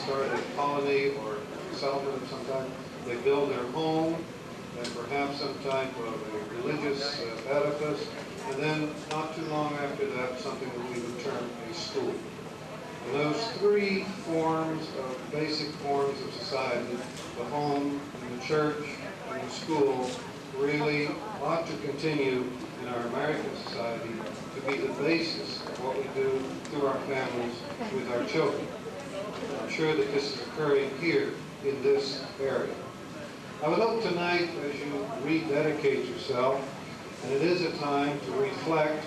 start a colony or settlement of some kind. They build their home and perhaps some type of a religious edifice, and then not too long after that, something that we would term a school. And those three forms of basic forms of society, the home and the church and the school, really ought to continue in our American society to be the basis of what we do through our families with our children. And I'm sure that this is occurring here in this area. I would hope tonight, as you rededicate yourself, and it is a time to reflect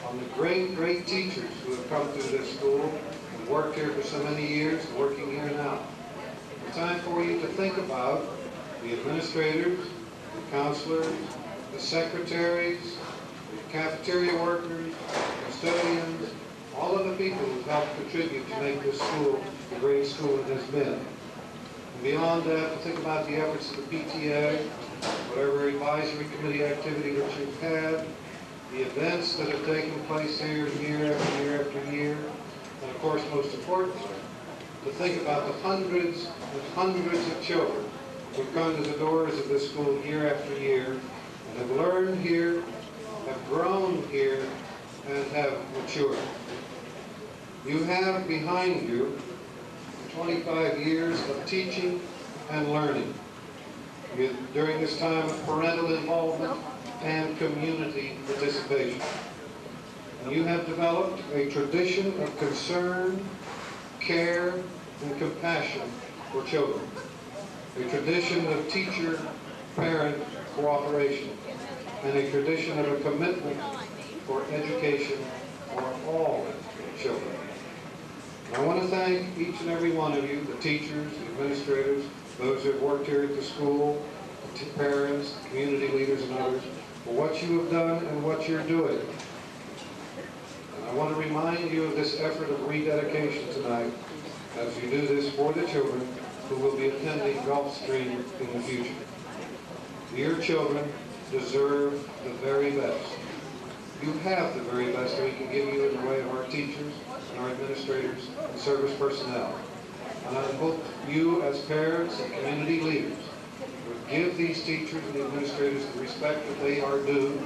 on the great, great teachers who have come through this school and worked here for so many years, and working here now. It's a time for you to think about the administrators, the counselors, the secretaries, the cafeteria workers, custodians, all of the people who helped contribute to make this school the great school it has been. And beyond that, to think about the efforts of the PTA, whatever advisory committee activity that you've had, the events that have taken place here year after year after year, and of course, most importantly, to think about the hundreds and hundreds of children who've come to the doors of this school year after year and have learned here, have grown here, and have matured. You have behind you 25 years of teaching and learning during this time of parental involvement and community participation. And you have developed a tradition of concern, care, and compassion for children. A tradition of teacher-parent cooperation, and a tradition of a commitment for education for all children. And I want to thank each and every one of you, the teachers, the administrators, those who have worked here at the school, the parents, community leaders, and others, for what you have done and what you're doing. And I want to remind you of this effort of rededication tonight as you do this for the children who will be attending Gulfstream in the future. Your children deserve the very best. You have the very best that we can give you in the way of our teachers and our administrators and service personnel. And I hope you as parents and community leaders would give these teachers and administrators the respect that they are due,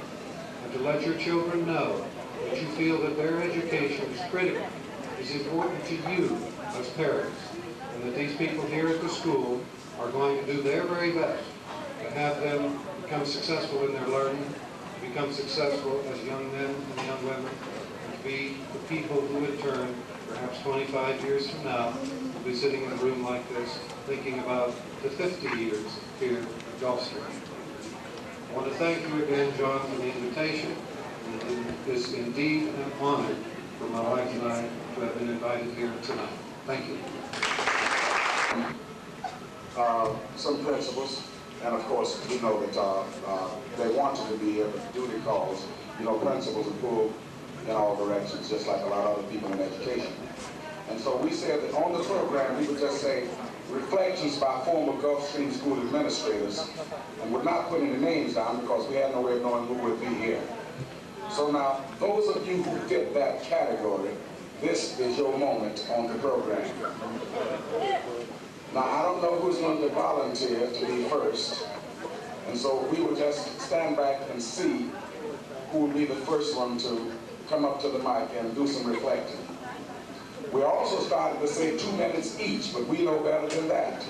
and to let your children know that you feel that their education is critical, is important to you as parents, and that these people here at the school are going to do their very best to have them become successful in their learning, become successful as young men and young women, and to be the people who in turn, perhaps 25 years from now, will be sitting in a room like this thinking about the 50 years here at Gulfstream. I want to thank you again, John, for the invitation. It is indeed an honor for my wife and I to have been invited here tonight. Thank you. Some principals, and of course, we know that they wanted to be here, but duty calls. You know, principals are pulled in all directions, just like a lot of other people in education. And so we said that on the program, we would just say, reflections by former Gulfstream School administrators, and would not put any names down because we had no way of knowing who would be here. So now, those of you who fit that category, this is your moment on the program. Now, I don't know who's going to volunteer to be first, and so we will just stand back and see who will be the first one to come up to the mic and do some reflecting. We also started to say 2 minutes each, but we know better than that.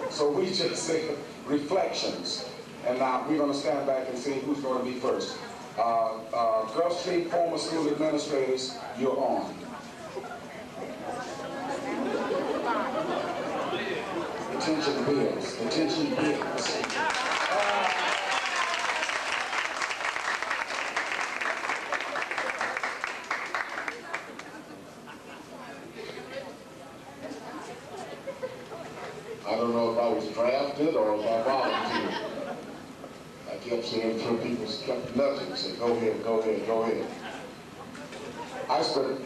So we just say reflections, and now we're going to stand back and see who's going to be first. Gulfstream former school administrators, you're on. Attention bills, attention bills. I don't know if I was drafted or if I volunteered. I kept saying some people kept nudging, say, go ahead, go ahead, go ahead. I spent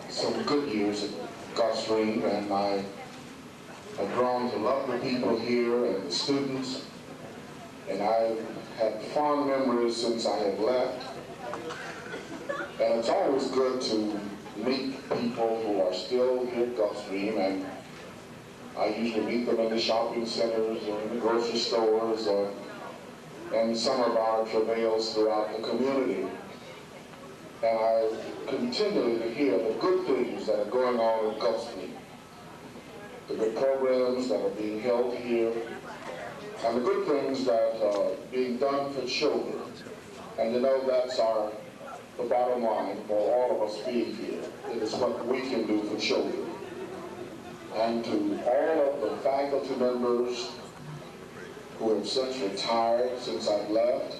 some good years at Gulfstream, and I have grown to love the people here and the students, and I've had fond memories since I have left. And it's always good to meet people who are still here at Gulfstream, and I usually meet them in the shopping centers or in the grocery stores or in some of our travails throughout the community. And I continue to hear the good things that are going on in Gulfstream, the good programs that are being held here, and the good things that are being done for children. And you know, that's the bottom line for all of us being here. It is what we can do for children. And to all of the faculty members who have since retired, since I've left,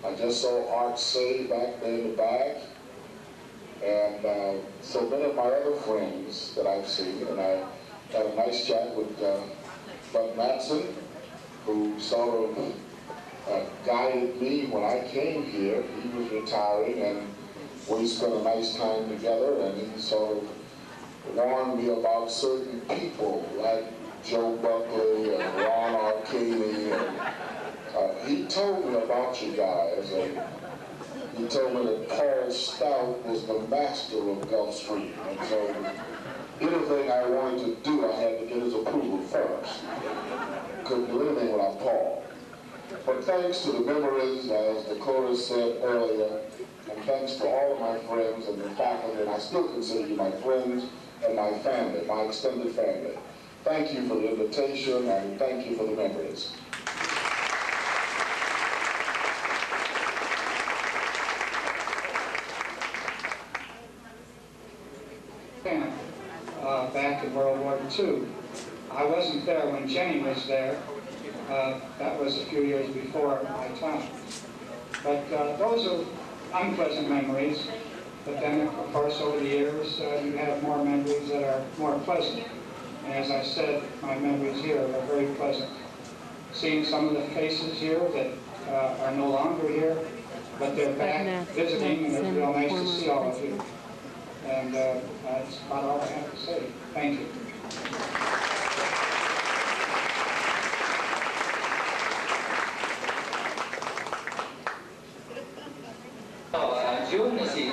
I just saw Art Say back there in the back, and so many of my other friends that I've seen, and I had a nice chat with Bud Matson, who sort of guided me when I came here. He was retiring, and we spent a nice time together, and he sort of warned me about certain people like Joe Buckley and Ron Arcady. And he told me about you guys, and he told me that Paul Stout was the master of Gulfstream. And so anything I wanted to do, I had to get his approval first. Couldn't do anything without Paul. But thanks to the memories, as Dakota said earlier, and thanks to all of my friends and the faculty, and I still consider you my friends and my family, my extended family. Thank you for the invitation, and thank you for the memories. Back in World War II. I wasn't there when Jenny was there. That was a few years before my time. But those are unpleasant memories. But then, of course, over the years, you have more memories that are more pleasant. And as I said, my memories here are very pleasant. Seeing some of the faces here that are no longer here, but they're back visiting, and it's real nice to see all of you. And that's about all I have to say. Thank you.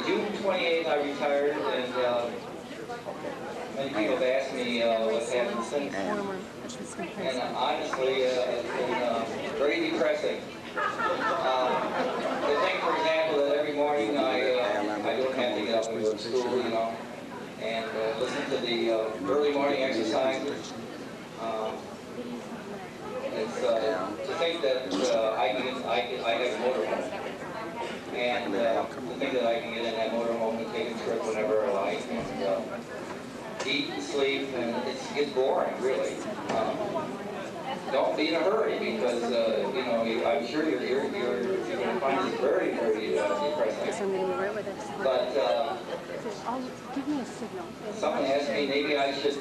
June 28th I retired, and many people have asked me what's happened since. And honestly, it's been very depressing. The thing, for example, that every morning I don't have to get up and go to school, you know, and listen to the early morning exercises. It's to think that I have a motorhome, and to think that I can get in that motorhome and take a trip whenever I like, and eat and sleep, and it gets boring, really. Don't be in a hurry, because you know, I'm sure you're going to find this very, very depressing. But someone asked me maybe I should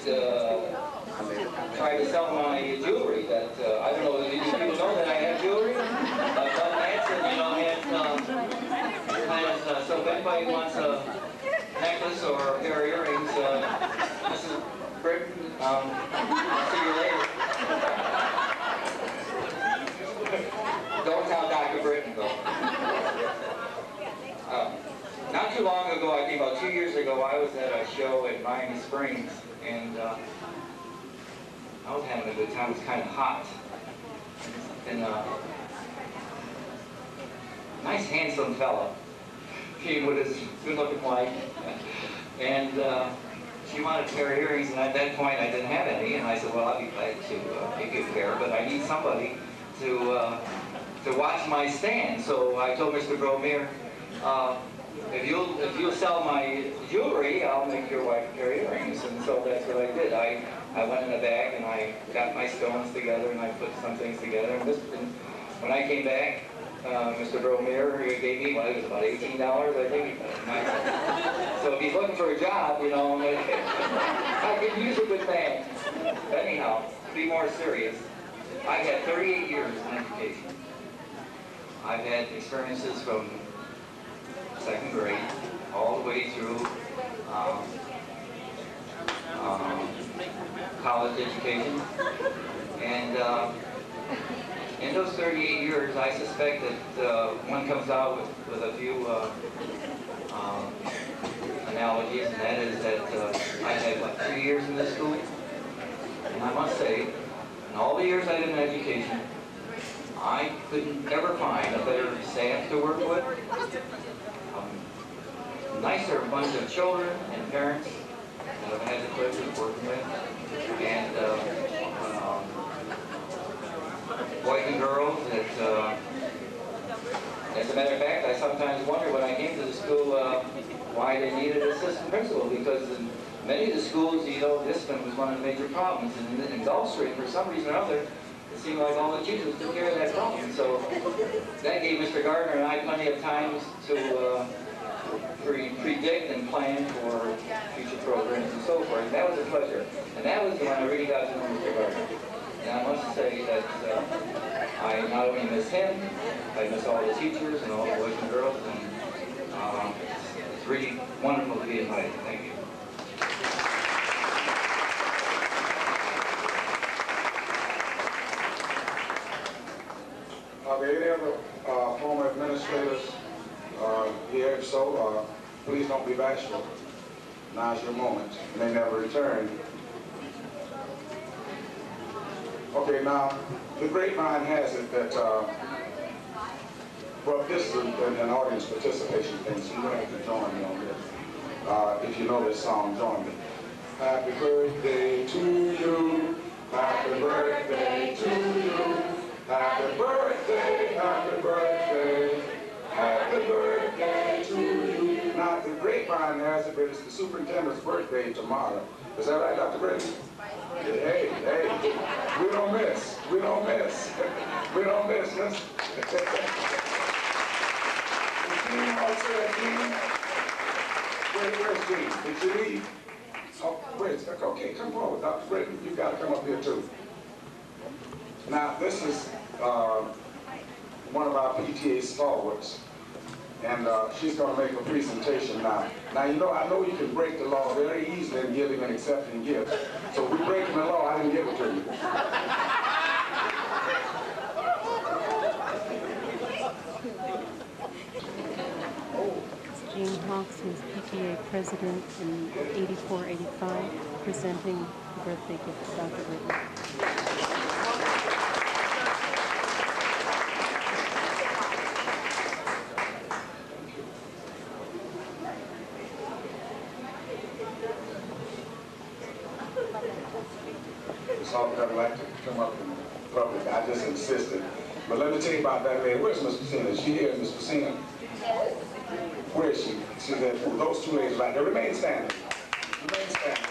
try to sell my jewelry. That I don't know. Did you people know that I have jewelry? Bud Matson, you know, has so if anybody wants a necklace or a pair of earrings, Mrs. Britton, see you later. Don't tell Dr. Britton, though. Not too long ago, I think about 2 years ago, I was at a show in Miami Springs, and I was having a good time. It was kind of hot. And a nice, handsome fella came with his good-looking wife, and she wanted a pair of earrings, and at that point, I didn't have any, and I said, well, I'll be glad to give you a pair, but I need somebody to watch my stand. So I told Mr. Bromere, if you'll sell my jewelry, I'll make your wife a pair of earrings. And so that's what I did. I went in the back and I got my stones together and I put some things together. And when I came back, Mr. Bromere gave me, well, it was about $18, I think. So if he's looking for a job, you know, I could use a good man. But anyhow, to be more serious, I've had 38 years in education. I've had experiences from second grade all the way through college education. And in those 38 years, I suspect that one comes out with a few analogies, and that is that I've had, what, 3 years in this school? And I must say, in all the years I did in education, I couldn't ever find a better staff to work with, nicer bunch of children and parents that I've had the pleasure of working with, and boys and girls that, as a matter of fact, I sometimes wonder when I came to the school why they needed an assistant principal, because in many of the schools, you know, discipline was one of the major problems, and in Gulfstream, for some reason or other, it seemed like all the teachers took care of that problem. So that gave Mr. Gardner and I plenty of time to predict and plan for future programs and so forth. And that was a pleasure. And that was when I really got to know Mr. Gardner. And I must say that I not only miss him, I miss all the teachers and all the boys and girls, and it's really wonderful to be invited. Thank you. Are there any other former administrators here? If so, please don't be bashful. Now's your moment. You may never return. Okay, now, the grapevine has it that, well, this is an audience participation thing, so you're going to have to join me on this. If you know this song, join me. Happy birthday to you. Happy birthday to you. Happy birthday, happy birthday, happy birthday to you. Now, the grapevine has it that it's the superintendent's birthday tomorrow. Is that right, Dr. Brady? Hey, we don't miss. We don't miss. We don't miss. Let's... Where's Jean? Did you leave? Oh, wait. Okay, come forward, Dr. Brady. You've got to come up here, too. Now, this is one of our PTA stalwarts, and she's going to make a presentation now. Now, you know, I know you can break the law very easily in giving and accepting gifts. So if we're breaking the law, I didn't give it to you. Jean Hawks, who's PTA president in 84-85, presenting the birthday gift to Dr. Whitney. I'd like to come up in public. I just insisted. But let me tell you about that lady. Where's Miss Pacina? Is she here, Miss Pacina? Where is she? She's at those two ladies right there. Remain standing. Remain standing.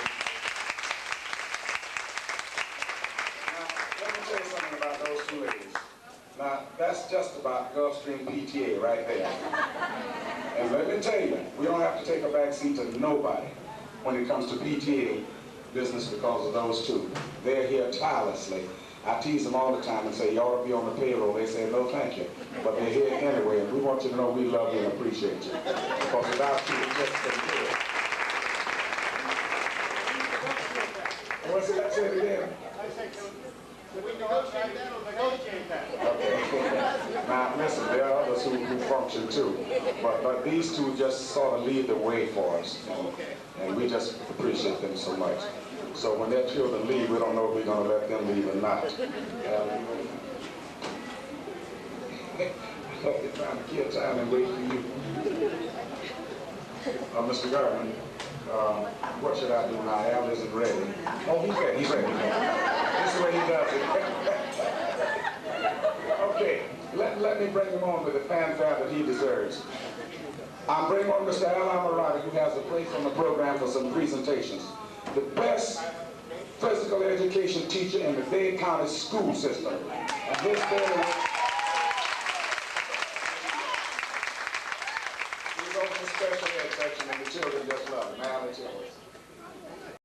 Now, let me tell you something about those two ladies. Now, that's just about Gulfstream PTA right there. And let me tell you, we don't have to take a back seat to nobody when it comes to PTA business because of those two. They're here tirelessly. I tease them all the time and say, you ought to be on the payroll. They say, no, thank you. But they're here anyway, and we want you to know we love you and appreciate you. Because without you, we just couldn't do it. What's that? Say it again. We negotiate that or negotiate that. Okay. Now, listen, there are others who function too. But these two just sort of lead the way for us. And we just appreciate them so much. So when their children leave, we don't know if we're going to let them leave or not. They're trying to kill time and wait for you. Mr. Gardner, what should I do now? Al isn't ready. Oh, he's ready. He's ready. This is the way he does it. Okay, let me bring him on with the fanfare that he deserves. I'm bringing on Mr. Al Amorati, who has a place on the program for some presentations. The best physical education teacher in the Dade County school system. And his family, he's over the special ed section, and the children just love him. Al, it's yours.